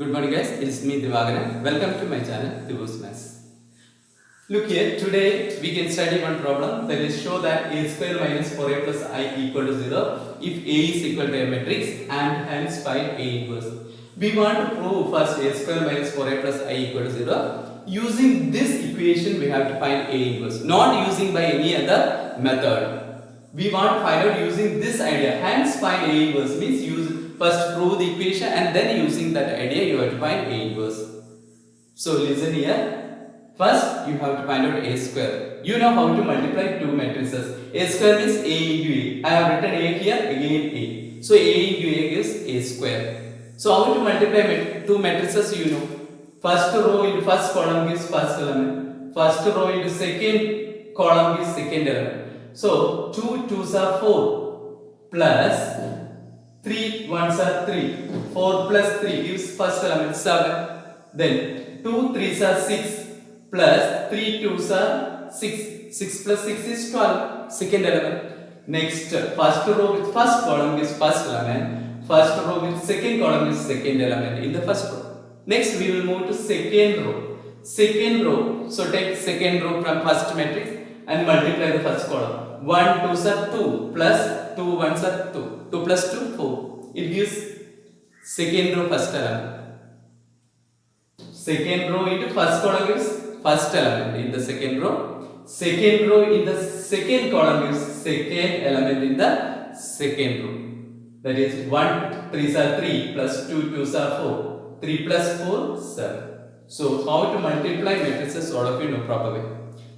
Good morning guys, it's me Divagaran. Welcome to my channel Divu's Maths. Look here, today we can study one problem that is show that a square minus 4a plus I equal to 0 if a is equal to a matrix and hence find a inverse. We want to prove first a square minus 4a plus I equal to 0. Using this equation we have to find a inverse, not using by any other method. We want to find out using this idea, hence find a inverse means use first prove the equation and then using that idea you have to find a inverse. So listen here. First you have to find out a square. You know how to multiply two matrices. A square means a into a. I have written a here, again a. So a into a gives a square. So how to multiply two matrices you know. First row into first column gives first element. First row into second column gives second element. So 2 2s are 4 plus 3 1s are 3. 4 plus 3 gives first element 7. Then 2 3s are 6 plus 3 2s are 6. 6 plus 6 is 12. Second element. Next, first row with first column gives first element. First row with second column is second element in the first row. Next, we will move to second row. Second row. So take second row from first matrix and multiply the first column. 1 2s are 2 plus 2 1s are 2. 2 plus 2 4. It gives second row first element. Second row into first column gives first element in the second row. Second row in the second column gives second element in the second row. That is 1 3s are 3 plus 2 2s are 4. 3 plus 4 7. So how to multiply matrices all of you know proper way.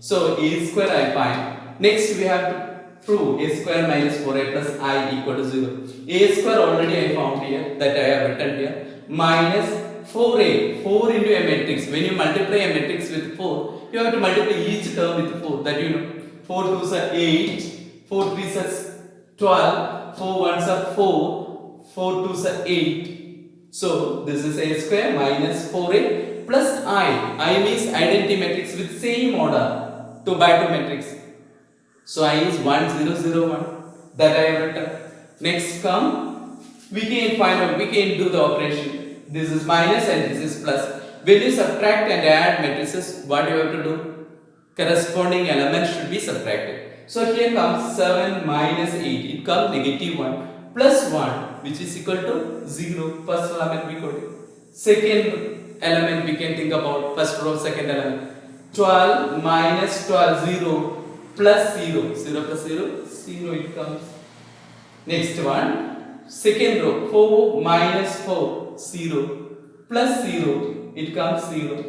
So a square I find. Next we have to prove a square minus 4a plus I equal to 0. A square already I found here, that I have written here, minus 4a, 4 into a matrix. When you multiply a matrix with 4, you have to multiply each term with 4, that you know. 4 2s are 8, 4 3s are 12, 4 1s are 4, 4 2s are 8. So this is a square minus 4a plus I means identity matrix with same order, 2 by 2 matrix. So I is 1 0 0 1, that I have written. Next come, we can find out, we can do the operation. This is minus and this is plus. When you subtract and add matrices, what you have to do? Corresponding elements should be subtracted. So here comes 7 minus 8, it comes negative 1 plus 1 which is equal to 0. First element we got. Second element we can think about, first row second element. 12 minus 12 0 plus 0, 0 plus 0, 0 it comes. Next one, second row, 4 minus 4, 0, plus 0, it comes 0.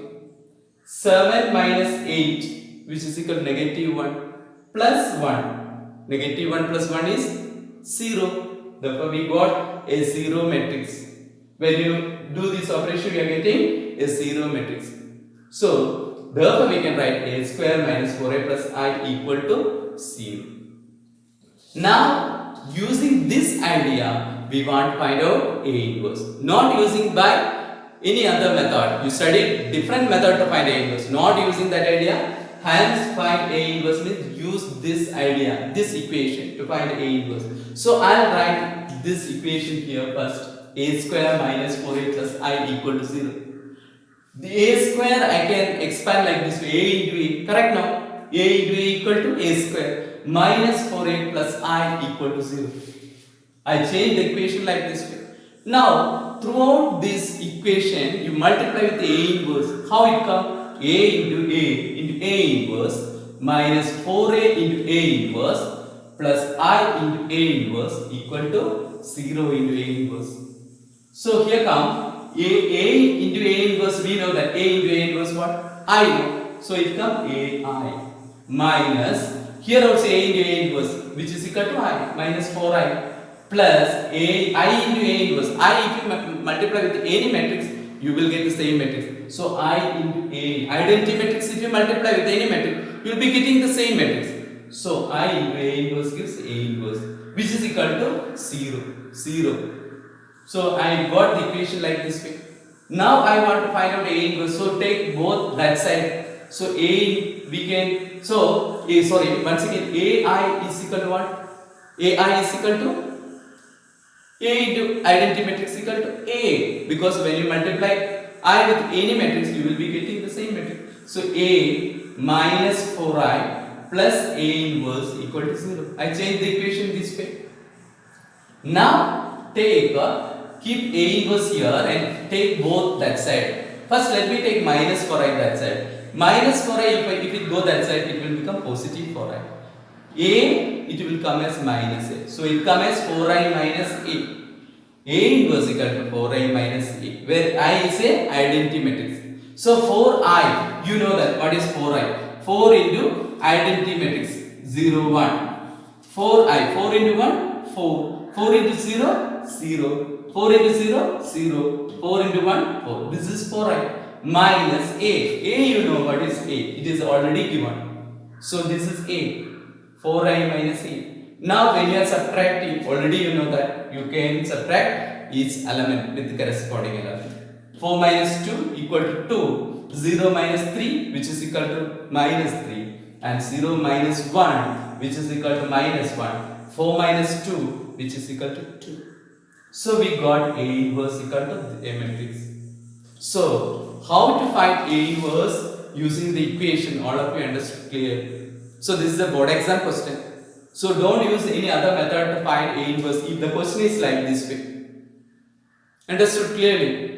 7 minus 8, which is equal to negative 1, plus 1. Negative 1 plus 1 is 0. Therefore, we got a 0 matrix. When you do this operation, you are getting a 0 matrix. So, therefore, we can write a square minus 4a plus I equal to 0. Now, using this idea, we want to find out a inverse. Not using by any other method. You studied different method to find a inverse. Not using that idea. Hence, find a inverse means use this idea, this equation to find a inverse. So, I will write this equation here first. A square minus 4a plus I equal to 0. The a square I can expand like this way, a into a, correct now? A into a equal to a square minus 4a plus I equal to 0. I change the equation like this way. Now, throughout this equation, you multiply with a inverse. How it comes? A into a inverse minus 4a into a inverse plus I into a inverse equal to 0 into a inverse. So here comes a into a inverse, we know that a into a inverse what? I know. So it comes ai minus, here also a into a inverse which is equal to I minus 4i plus I into a inverse. I, if you multiply with any matrix, you will get the same matrix. So I into a, identity matrix, if you multiply with any matrix, you will be getting the same matrix. So I into a inverse gives a inverse which is equal to 0, 0. So I got the equation like this way. Now I want to find out a inverse. So take both that side. So a we can, so a, sorry, once again ai is equal to what? Ai is equal to A into identity matrix equal to A, because when you multiply I with any matrix, you will be getting the same matrix. So A minus 4I plus A inverse equal to 0. I change the equation this way. Now keep A inverse here and take both that side. First let me take minus 4I that side. Minus 4I, if it go that side, it will become positive 4I. A, it will come as minus A. So it come as 4I minus A. A inverse equal to 4I minus A, where I is a identity matrix. So 4I, you know that what is 4I? 4 into identity matrix 0 1. 4I, 4 into 1 4. 4 into 0 0. 4 into 0 0. 4 into 1 4. This is 4I minus A. A, you know what is A? It is already given. So this is A. 4I minus A. Now when you are subtracting, already you know that you can subtract each element with the corresponding element. 4 minus 2 equal to 2. 0 minus 3, which is equal to minus 3. And 0 minus 1, which is equal to minus 1. 4 minus 2, which is equal to 2. So we got A inverse equal to A matrix. So how to find A inverse using the equation? All of you understood clear? So this is a board exam question. So don't use any other method to find A inverse if the question is like this way. Understood clearly?